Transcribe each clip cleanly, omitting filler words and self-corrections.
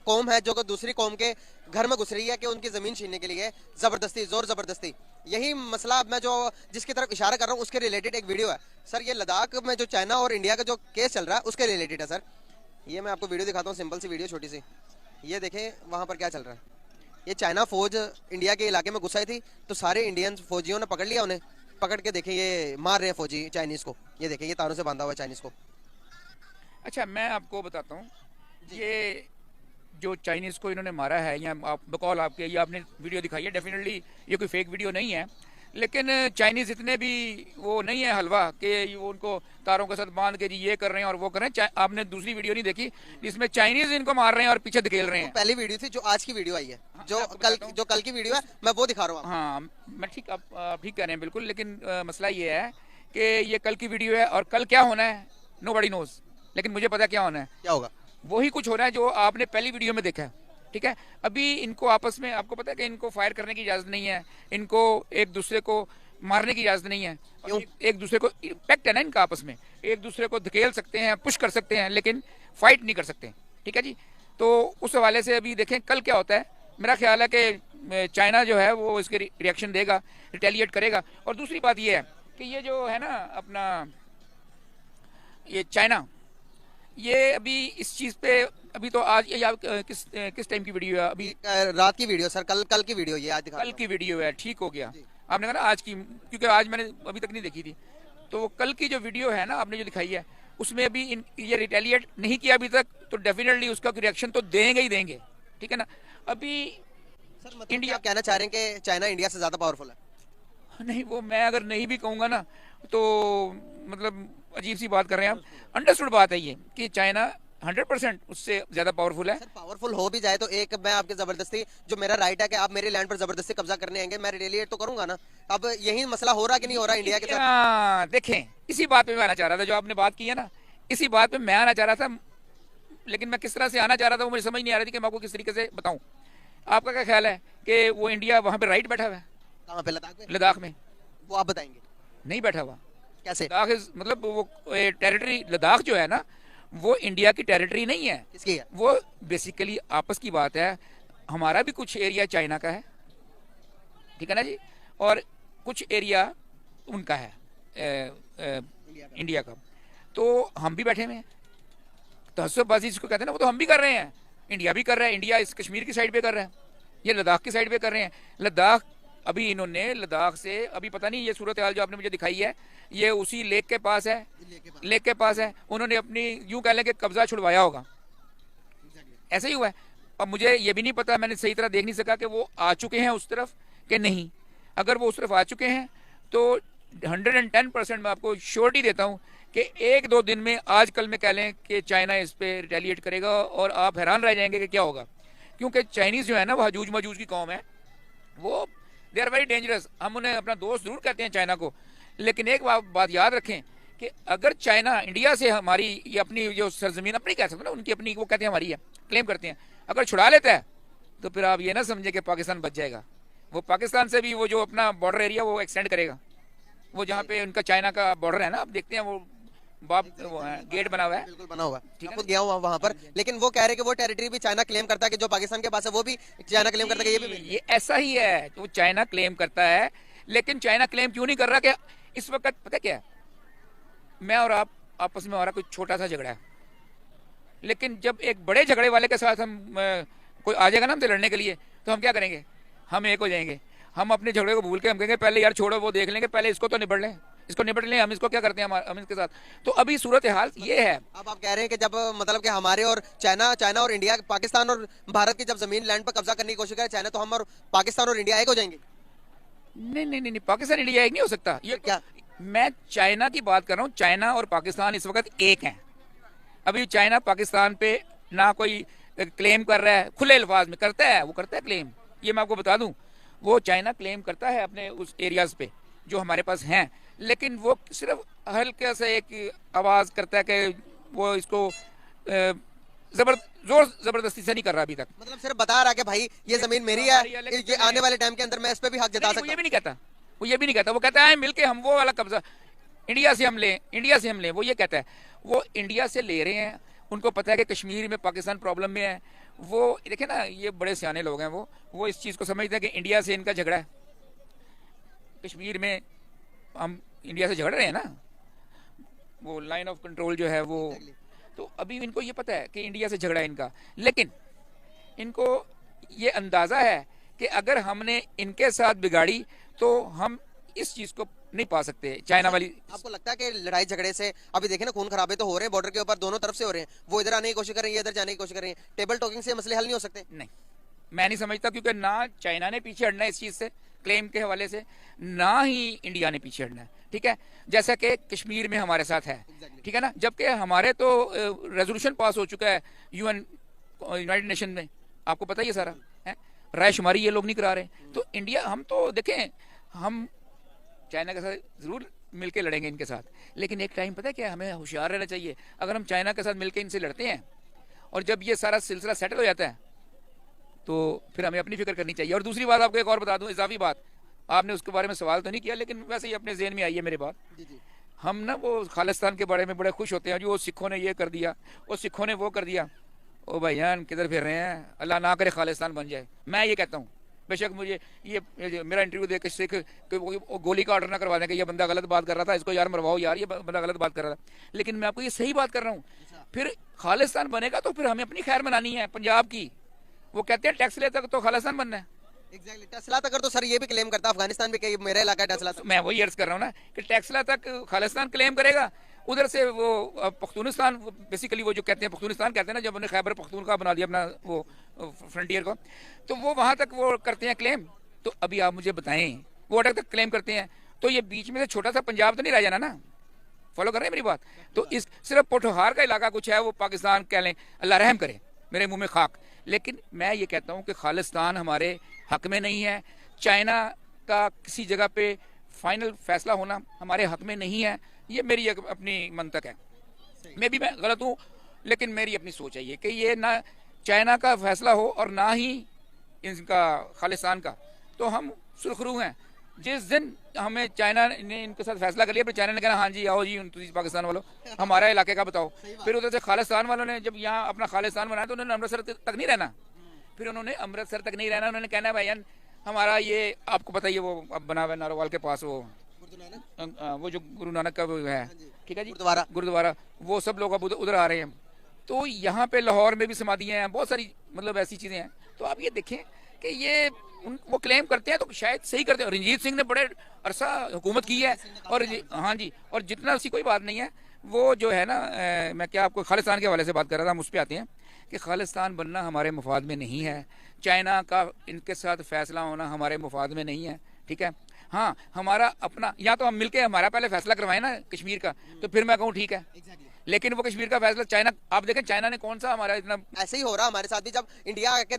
कौम है जो दूसरी कौम के घर में घुस रही है कि उनकी जमीन छीनने के लिए जबरदस्ती जोर जबरदस्ती। यही मसला मैं जो जिसकी तरफ इशारा कर रहा हूँ उसके रिलेटेड एक वीडियो है सर। ये लद्दाख में जो चाइना और इंडिया का जो केस चल रहा है उसके रिलेटेड है सर। ये मैं आपको वीडियो दिखाता हूँ, सिंपल सी वीडियो छोटी सी। ये देखें वहाँ पर क्या चल रहा है। ये चाइना फौज इंडिया के इलाके में घुसाई थी तो सारे इंडियन फौजियों ने पकड़ लिया उन्हें। पकड़ के देखें ये मार रहे हैं फौजी चाइनीज को। ये देखें ये तारों से बांधा हुआ है चाइनीज को। अच्छा, मैं आपको बताता हूँ, ये जो चाइनीज़ को इन्होंने मारा है या आप बकौल आपके ये आपने वीडियो दिखाई है, डेफिनेटली ये कोई फेक वीडियो नहीं है। लेकिन चाइनीज़ इतने भी वो नहीं है हलवा कि वो उनको तारों के साथ बांध के जी ये कर रहे हैं और वो कर रहे हैं। आपने दूसरी वीडियो नहीं देखी जिसमें चाइनीज़ इनको मार रहे हैं और पीछे धकेल रहे हैं। पहली वीडियो थी जो आज की वीडियो आई है। हाँ, जो कल की वीडियो है मैं वो दिखा रहा हूँ। हाँ, मैं ठीक आप ठीक कह रहे हैं बिल्कुल। लेकिन मसला ये है कि ये कल की वीडियो है और कल क्या होना है नोबडी नोज। लेकिन मुझे पता क्या होना है, क्या होगा। वही कुछ हो रहा है जो आपने पहली वीडियो में देखा है। ठीक है, अभी इनको आपस में आपको पता है कि इनको फायर करने की इजाजत नहीं है, इनको एक दूसरे को मारने की इजाजत नहीं है। एक दूसरे को पैक्ट है ना इनका आपस में, एक दूसरे को धकेल सकते हैं, पुश कर सकते हैं, लेकिन फाइट नहीं कर सकते। ठीक है जी, तो उस हवाले से अभी देखें कल क्या होता है। मेरा ख्याल है कि चाइना जो है वो इसके रिएक्शन देगा, रिटेलिएट करेगा। और दूसरी बात ये है कि ये जो है ना अपना ये चाइना, ये अभी इस चीज पे अभी तो आज ये आप किस टाइम की वीडियो है? अभी रात की वीडियो सर। कल की वीडियो ये आज दिखा कल की वीडियो है। ठीक हो गया, आपने कहा ना आज की, क्योंकि आज मैंने अभी तक नहीं देखी थी। तो कल की जो वीडियो है ना आपने जो दिखाई है उसमें अभी ये रिटेलिएट नहीं किया अभी तक, तो डेफिनेटली उसका रिएक्शन तो देंगे ही देंगे। ठीक है ना। अभी सर मतलब इंडिया कहना चाह रहे हैं कि चाइना इंडिया से ज्यादा पावरफुल है? नहीं, वो मैं अगर नहीं भी कहूंगा ना तो मतलब अजीब सी बात कर रहे हैं आप। अंडरस्टूड बात है ये कि चाइना 100% उससे ज्यादा पावरफुल है। सर पावरफुल हो भी जाए तो एक मैं आपके जबरदस्ती जो मेरा राइट है कि आप मेरे लैंड पर जबरदस्ती कब्जा करने आएंगे, मैं रिटेलिएट तो करूंगा ना। अब यही मसला हो रहा कि नहीं हो रहा इंडिया के साथ? देखें, इसी बात पे मैं आना चाह रहा था, जो आपने बात की है ना, इसी बात पे मैं आना चाह रहा था। लेकिन मैं किस तरह से आना चाह रहा था वो मुझे समझ नहीं आ रही थी कि मैं आपको किस तरीके से बताऊं। आपका क्या ख्याल है कि वो इंडिया वहां पे राइट बैठा हुआ है? कहाँ पे? लद्दाख में? लद्दाख में वो आप बताएंगे। नहीं बैठा हुआ। कैसे? लद्दाख मतलब वो टेरिटरी, लद्दाख जो है ना वो इंडिया की टेरिटरी नहीं है। किसकी है? वो बेसिकली आपस की बात है। हमारा भी कुछ एरिया चाइना का है, ठीक है ना जी, और कुछ एरिया उनका है इंडिया का। तो हम भी बैठे हुए हैं, तहस्सुबबाजी जिसको कहते हैं ना, वो तो हम भी कर रहे हैं, इंडिया भी कर रहा है। इंडिया इस कश्मीर की साइड पे कर रहा है, ये लद्दाख की साइड पे कर रहे हैं। लद्दाख अभी इन्होंने लद्दाख से अभी पता नहीं ये सूरत हाल जो आपने मुझे दिखाई है ये उसी लेक के पास है, लेक के पास है। उन्होंने अपनी यूं कह लें कि कब्जा छुड़वाया होगा, ऐसा ही हुआ है। अब मुझे ये भी नहीं पता, मैंने सही तरह देख नहीं सका कि वो आ चुके हैं उस तरफ कि नहीं। अगर वो उस तरफ आ चुके हैं तो 110% मैं आपको श्योरिटी देता हूं कि एक दो दिन में, आज कल में कह लें कि चाइना इस पे रिटेलिएट करेगा और आप हैरान रह जाएंगे कि क्या होगा। क्योंकि चाइनीज जो है ना वो हजूज मजूज की कौम है, वो दे आर वेरी डेंजरस। हम उन्हें अपना दोस्त जरूर कहते हैं चाइना को, लेकिन एक बात याद रखें कि अगर चाइना इंडिया से हमारी ये अपनी जो सरजमीन अपनी कह सकते ना, उनकी अपनी वो कहते हैं हमारी है, क्लेम करते हैं, अगर छुड़ा लेता है तो फिर आप ये ना समझे कि पाकिस्तान बच जाएगा। वो पाकिस्तान से भी वो जो अपना बॉर्डर एरिया वो एक्सटेंड करेगा, वो जहाँ पे उनका चाइना का बॉर्डर है ना, आप देखते हैं वो वो है, गेट बना हुआ है, बिल्कुल बना हुआ है। मैं खुद गया हूँ वहां पर, लेकिन वो कह रहे कि वो टेरिटरी भी चाइना क्लेम करता है कि जो पाकिस्तान के पास है वो भी चाइना क्लेम करता है कि ये ऐसा ही है। तो चाइना क्लेम करता है, लेकिन चाइना क्लेम क्यों नहीं कर रहा कि इस वक्त पता क्या है, मैं और आप आपस में हमारा कोई छोटा सा झगड़ा है, लेकिन जब एक बड़े झगड़े वाले के साथ हम कोई आ जाएगा ना हमसे लड़ने के लिए, तो हम क्या करेंगे, हम एक हो जाएंगे। हम अपने झगड़े को भूल के हम कहेंगे पहले यार छोड़ो, वो देख लेंगे, पहले इसको तो निपट लें, इसको निपट लें, हम इसको क्या करते हैं हम इसके साथ। तो अभी सूरत हाल ये है। अब आप कह रहे हैं कि जब मतलब कि हमारे और चाइना और इंडिया, पाकिस्तान और भारत की जब जमीन लैंड पर कब्जा करने की कोशिश करे चाइना, तो हम और पाकिस्तान और इंडिया एक हो जाएंगे? नहीं नहीं नहीं, पाकिस्तान इंडिया एक नहीं हो सकता। ये क्या? मैं चाइना की बात कर रहा हूँ। चाइना और पाकिस्तान इस वक्त एक हैं। अभी चाइना पाकिस्तान पे ना कोई क्लेम कर रहा है, खुले अल्फाज में करता है, वो करता है क्लेम, ये मैं आपको बता दूं। वो चाइना क्लेम करता है अपने उस एरियाज पे जो हमारे पास हैं, लेकिन वो सिर्फ हल्के से एक आवाज करता है कि वो इसको जोर जबरदस्ती से नहीं कर रहा अभी तक। मतलब सिर्फ बता रहा है कि भाई ये जमीन मेरी है, ये आने वाले टाइम के अंदर मैं इस पे भी हक जता सकता हूं। ये भी नहीं कहता, वो ये भी नहीं कहता। वो कहता है मिलके हम वो वाला कब्जा इंडिया से हम लें, इंडिया से हम लें, वो ये कहता है। वो इंडिया से ले रहे हैं, उनको पता है कि कश्मीर में पाकिस्तान प्रॉब्लम में है। वो देखे ना, ये बड़े सियाने लोग हैं, वो इस चीज़ को समझते हैं कि इंडिया से इनका झगड़ा है। कश्मीर में हम इंडिया से झगड़ रहे हैं ना, वो लाइन ऑफ कंट्रोल जो है वो, तो अभी इनको ये पता है कि इंडिया से झगड़ा है इनका, लेकिन इनको ये अंदाज़ा है कि अगर हमने इनके साथ बिगाड़ी तो हम इस चीज़ को नहीं पा सकते। चाइना वाली, आपको लगता है कि लड़ाई झगड़े से अभी देखें ना, खून खराबे तो हो रहे हैं बॉर्डर के ऊपर, दोनों तरफ से हो रहे हैं, वो इधर आने की कोशिश कर रहे हैं, ये इधर जाने की कोशिश कर रहे हैं, टेबल टॉकिंग से मसले हल नहीं हो सकते? नहीं, मैं नहीं समझता, क्योंकि ना चाइना ने पीछे हटना है इस चीज़ से, क्लेम के हवाले से, ना ही इंडिया ने पीछे हटना है। ठीक है, जैसा कि कश्मीर में हमारे साथ है, ठीक है ना, जबकि हमारे तो रेजोल्यूशन पास हो चुका है यूएन, यूनाइटेड नेशन में, आपको पता ही है सारा है, रायशुमारी ये लोग नहीं करा रहे। तो इंडिया, हम तो देखें, हम चाइना के साथ जरूर मिलके लड़ेंगे इनके साथ, लेकिन एक टाइम पता है क्या, हमें होशियार रहना चाहिए। अगर हम चाइना के साथ मिलके इनसे लड़ते हैं और जब ये सारा सिलसिला सेटल हो जाता है तो फिर हमें अपनी फिक्र करनी चाहिए। और दूसरी बात आपको एक और बता दूं, इजाफी बात, आपने उसके बारे में सवाल तो नहीं किया, लेकिन वैसे ही अपने जहन में आई है मेरे बात। हम ना वो खालिस्तान के बारे में बड़े खुश होते हैं, जो सिखों ने ये कर दिया, वो सिखों ने वो कर दिया। ओ भाईजान, किधर फिर रहे हैं, अल्लाह ना करे खालिस्तान बन जाए। मैं ये कहता हूँ, बेशक मुझे ये मेरा इंटरव्यू देख के सिख गोली का ऑर्डर ना करवा दें कि ये बंदा गलत बात कर रहा था, इसको यार मरवाओ यार, ये बंदा गलत बात कर रहा था, लेकिन मैं आपको ये सही बात कर रहा हूँ। फिर खालिस्तान बनेगा तो फिर हमें अपनी खैर मनानी है पंजाब की। वो कहते हैं टैक्स लेता तो खालिस्तान बनना है। एग्जैक्टली, टेस्ला तक तो सर ये भी क्लेम करता है अफगानिस्तान में कि मेरा इलाका है टेस्ला तक। मैं वही अर्ज कर रहा हूँ ना कि टेक्सला तक खालिस्तान क्लेम करेगा, उधर से वो पख्तूनिस्तान, बेसिकली वो जो कहते हैं पख्तूनिस्तान कहते हैं ना, जब उन्हें खैबर पख्तूनख्वा बना दिया अपना वो फ्रंटियर को, तो वो वहां तक वो करते हैं क्लेम। तो अभी आप मुझे बताएं, वो अटक तक क्लेम करते हैं, तो ये बीच में से छोटा सा पंजाब तो नहीं रह जाना ना? फॉलो कर रहे हैं मेरी बात? तो इस सिर्फ पोठोहार का इलाका कुछ है, वो पाकिस्तान कह लें, अल्लाह रहम करे, मेरे मुंह में खाक। लेकिन मैं ये कहता हूँ कि खालिस्तान हमारे हक में नहीं है, चाइना का किसी जगह पे फाइनल फैसला होना हमारे हक में नहीं है। ये मेरी अपनी मंतक है, मैं गलत हूँ, लेकिन मेरी अपनी सोच है ये कि ये ना चाइना का फैसला हो और ना ही इनका खालिस्तान का, तो हम सुरखरू हैं। जिस दिन हमें चाइना ने इनके साथ फैसला कर लिया, फिर चाइना ने कहा हाँ जी आओ जी पाकिस्तान वालों, हमारा इलाके का बताओ, फिर उधर से खालिस्तान वालों ने जब यहाँ अपना खालिस्तान बनाया तो उन्होंने अमृतसर तक नहीं रहना, फिर उन्होंने अमृतसर तक नहीं रहना, उन्होंने कहना है भाई हमारा ये आपको पता ही है, वो अब बना हुआ है नारोवाल के पास, वो जो गुरु नानक का वो है, ठीक है जी, गुरुद्वारा, वो सब लोग अब उधर आ रहे हैं। तो यहाँ पे लाहौर में भी समाधियाँ हैं, बहुत सारी मतलब ऐसी चीज़ें हैं। तो आप ये देखें कि ये वो क्लेम करते हैं तो शायद सही करते हैं। रंजीत सिंह ने बड़े अरसा हुकूमत की है, और हाँ जी, और जितना उसकी कोई बात नहीं है, वो जो है ना, मैं क्या आपको खालिस्तान के हवाले से बात कर रहा था, हम उस पर आते हैं कि खालिस्तान बनना हमारे मुफाद में नहीं है, चाइना का इनके साथ फैसला होना हमारे मुफाद में नहीं है, ठीक है। हाँ, हमारा अपना, या तो हम मिलके हमारा पहले फैसला करवाएं ना कश्मीर का, तो फिर मैं कहूँ ठीक है, लेकिन वो कश्मीर का फैसला चाइना, आप देखें चाइना ने कौन सा हमारा इतना, ऐसे ही हो रहा हमारे साथ भी। जब इंडिया के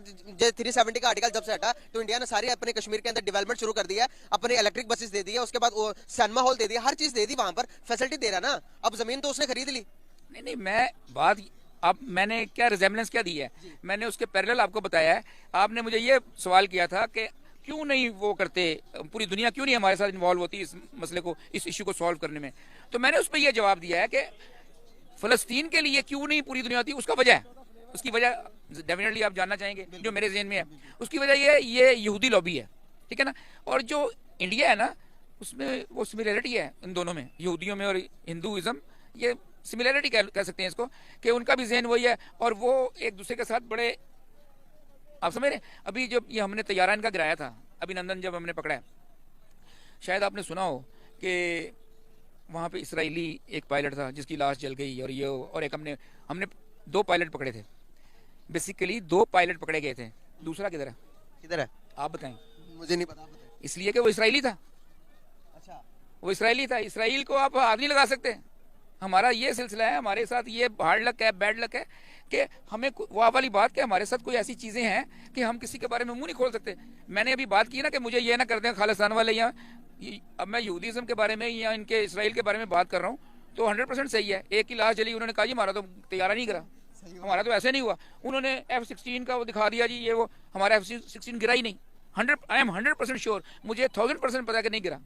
370 का आर्टिकल जब से हटा, तो इंडिया ने सारी अपने कश्मीर के अंदर डेवलपमेंट शुरू कर दिया, अपने इलेक्ट्रिक बसेस दे दिया, उसके बाद सिनेमा हॉल दे दिया, हर चीज दे दी, वहां पर फैसिलिटी दे रहा ना। अब जमीन तो उसने खरीद ली। नहीं, मैं बात, अब मैंने क्या रिजेम्बलेंस क्या दी है, मैंने उसके पैरेलल आपको बताया है। आपने मुझे ये सवाल किया था कि क्यों नहीं वो करते, पूरी दुनिया क्यों नहीं हमारे साथ इन्वॉल्व होती इस मसले को, इस इश्यू को सॉल्व करने में। तो मैंने उस पर यह जवाब दिया है कि फलस्तीन के लिए क्यों नहीं पूरी दुनिया होती, उसका वजह है, उसकी वजह डेफिनेटली आप जानना चाहेंगे, जो मेरे ज़हन में है। उसकी वजह ये यहूदी लॉबी है, ठीक है ना, और जो इंडिया है ना, उसमें वो सिमिलरिटी है इन दोनों में, यहूदियों में और हिंदुइज्म, ये सिमिलरिटी कह सकते हैं इसको, कि उनका भी जहन वही है, और वो एक दूसरे के साथ बड़े, आप समझ रहे। अभी जब ये हमने तैयारा इनका गिराया था, अभिनंदन जब हमने पकड़ा है, शायद आपने सुना हो कि वहाँ पे इसराइली एक पायलट था जिसकी लाश जल गई, और ये, और एक हमने 2 पायलट पकड़े थे, बेसिकली 2 पायलट पकड़े गए थे, दूसरा किधर है? किधर है आप बताएं। मुझे नहीं पता। इसलिए कि वो इसराइली था। अच्छा, वो इसराइली था, इसराइल को आप हाथ नहीं लगा सकते। हमारा ये सिलसिला है, हमारे साथ ये हार्ड लक है, बैड लक है कि हमें वो वाली बात कि हमारे साथ कोई ऐसी चीज़ें हैं कि हम किसी के बारे में मुंह नहीं खोल सकते। मैंने अभी बात की ना कि मुझे ये ना कर दें खालिस्तान वाले, या अब मैं यहूदीज़म के बारे में या इनके इसराइल के बारे में बात कर रहा हूँ, तो 100% सही है। एक की लाश जली, उन्होंने कहा जी हमारा तो तैयारा नहीं करा, हमारा तो ऐसे नहीं हुआ, उन्होंने F-16 का वो दिखा दिया जी, ये वो हमारा F-16 गिरा ही नहीं। आई एम 100% श्योर, मुझे 1000% पता है कि नहीं गिरा।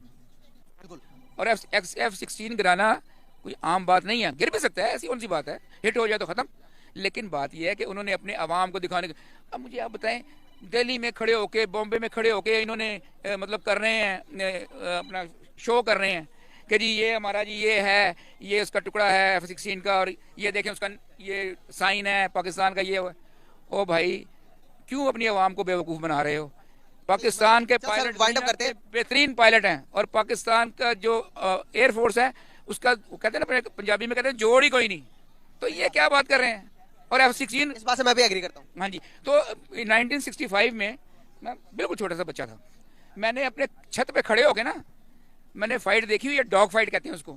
और F-16 गिराना कोई आम बात नहीं है, गिर भी सकता है, ऐसी कौन सी बात है, हिट हो जाए तो खत्म। लेकिन बात यह है कि उन्होंने अपने आवाम को दिखाने अब मुझे आप बताएं, दिल्ली में खड़े होके, बॉम्बे में खड़े होके इन्होंने मतलब कर रहे हैं, अपना शो कर रहे हैं कि जी ये हमारा जी ये है, ये उसका टुकड़ा है F-16 का, और ये देखें उसका ये साइन है पाकिस्तान का, ये ओ भाई क्यों अपनी आवाम को बेवकूफ़ बना रहे हो? पाकिस्तान के पायलट बेहतरीन पायलट हैं, और पाकिस्तान का जो एयरफोर्स है उसका कहते हैं ना पंजाबी में कहते हैं जोड़ ही कोई नहीं। तो ये क्या बात कर रहे हैं? और F-16, इस बात से मैं भी एग्री करता हूँ। हाँ जी। तो 1965 में मैं बिल्कुल छोटा सा बच्चा था, मैंने अपने छत पे खड़े होके ना मैंने फाइट देखी हुई है, डॉग फाइट कहते हैं उसको,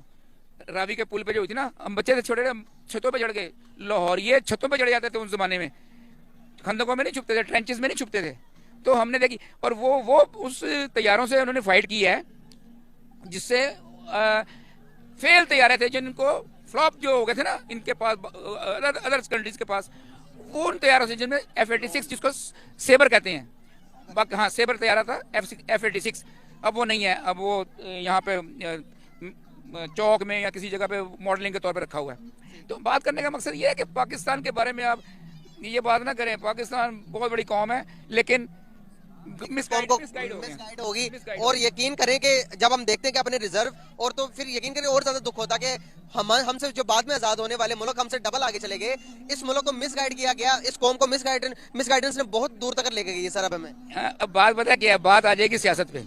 रावी के पुल पे जो हुई थी ना, हम बच्चे थे छोटे, छतों पे चढ़ गए, लाहौर ये छतों पे चढ़ जाते थे उस जमाने में, खंदकों में नहीं छुपते थे, ट्रेंचेस में नहीं छुपते थे। तो हमने देखी, और वो उस तैयारों से उन्होंने फाइट की है जिससे फेल तैयारे थे, जिनको फ्लॉप जो हो गए थे ना इनके पास, अदर कंट्रीज के पास, वो उन तैयारों से जिनमें F-86 जिसको सेबर कहते हैं, हाँ सेबर तैयारा था F-86, अब वो नहीं है, अब वो यहाँ पे चौक में या किसी जगह पे मॉडलिंग के तौर पे रखा हुआ है। तो बात करने का मकसद ये है कि पाकिस्तान के बारे में आप ये बात ना करें, पाकिस्तान बहुत बड़ी कौम है लेकिन मिसगाइड होगी। और यकीन करें कि जब हम देखते हैं कि अपने रिजर्व, और तो फिर यकीन करें और ज्यादा दुख होता कि हमसे जो बाद में आजाद होने वाले मुल्क हमसे डबल आगे चले गए, इस मुल्क को मिसगाइड किया गया, इस कौम को मिसगाइडेंस ने बहुत दूर तक लेके गई सर। अब बात पता क्या है, बात आ जाएगी सियासत पे,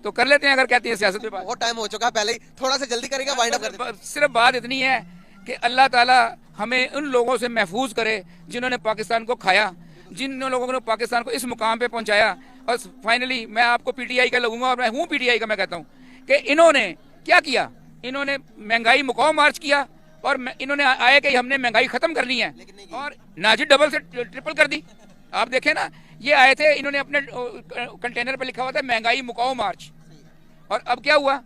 तो कर लेते हैं अगर कहते हैं सियासत पे बात। बहुत टाइम हो चुका है, पहले ही थोड़ा सा जल्दी करेगा, वाइंड अप कर दें। सिर्फ बात इतनी है कि अल्लाह ताला हमें उन लोगों से महफूज करे जिन्होंने पाकिस्तान को खाया, जिन लोगों ने पाकिस्तान को इस मुकाम पे पहुंचाया। और फाइनली मैं आपको पीटीआई का लगूंगा, और मैं हूँ पीटीआई का, मैं कहता हूँ कि इन्होंने क्या किया, इन्होंने महंगाई मुकाम मार्च किया, और इन्होंने आए कि हमने महंगाई खत्म करनी है, और नाजी डबल से ट्रिपल कर दी। आप देखें ना, ये आए थे, इन्होंने अपने कंटेनर पे लिखा हुआ था महंगाई मुकाम मार्च, और अब क्या हुआ,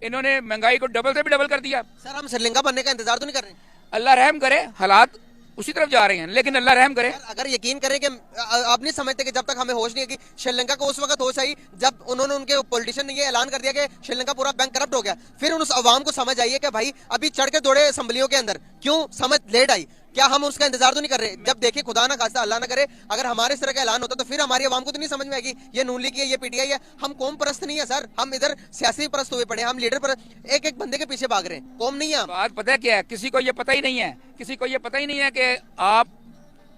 इन्होंने महंगाई को डबल से भी डबल कर दिया। सर हम श्रीलंका बनने का इंतजार तो नहीं कर रहे? अल्लाह रहम करे, हालात उसी तरफ जा रहे हैं, लेकिन अल्लाह रहम करे। अगर यकीन करें कि आप नहीं समझते कि जब तक हमें होश नहीं है कि श्रीलंका को उस वक्त होश आई जब उन्होंने, उनके पॉलिटिशियन ने ये ऐलान कर दिया कि श्रीलंका पूरा बैंक करप्ट हो गया, फिर उस अवाम को समझ आई है कि भाई अभी चढ़ के दौड़े असम्बलियों के अंदर, क्यों समझ लेट आई? क्या हम उसका इंतजार तो नहीं कर रहे? जब देखिए खुदा ना खास्ता अल्लाह ना करे अगर हमारे इस तरह का ऐलान होता तो फिर हमारी आवाम को तो नहीं समझ में आएगी ये नून लीग है, ये पीटीआई है। हम कौम परस्त नहीं है सर, हम इधर सियासी परस्त हुए पड़े, हम लीडर पर एक एक बंदे के पीछे भाग रहे हैं, कौम नहीं है। बात पता है क्या है, किसी को ये पता ही नहीं है, किसी को ये पता ही नहीं है कि आप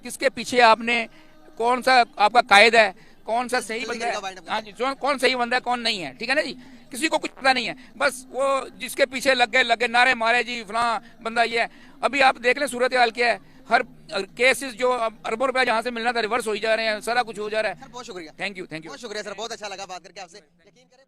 किसके पीछे, आपने कौन सा आपका कायद है, कौन सा सही बंदा है, हाँ जी, कौन सही बंदा है, कौन नहीं है, ठीक है ना जी। किसी को कुछ पता नहीं है, बस वो जिसके पीछे लग गए नारे मारे जी फलां बंदा ये है। अभी आप देख लें सूरत हाल क्या है, हर केसेस जो अरबों रुपया जहाँ से मिलना था रिवर्स हो जा रहे हैं, सारा कुछ हो जा रहा है। बहुत शुक्रिया, थैंक यू, बहुत शुक्रिया सर, बहुत अच्छा लगा बात करके आपसे। यकीन करें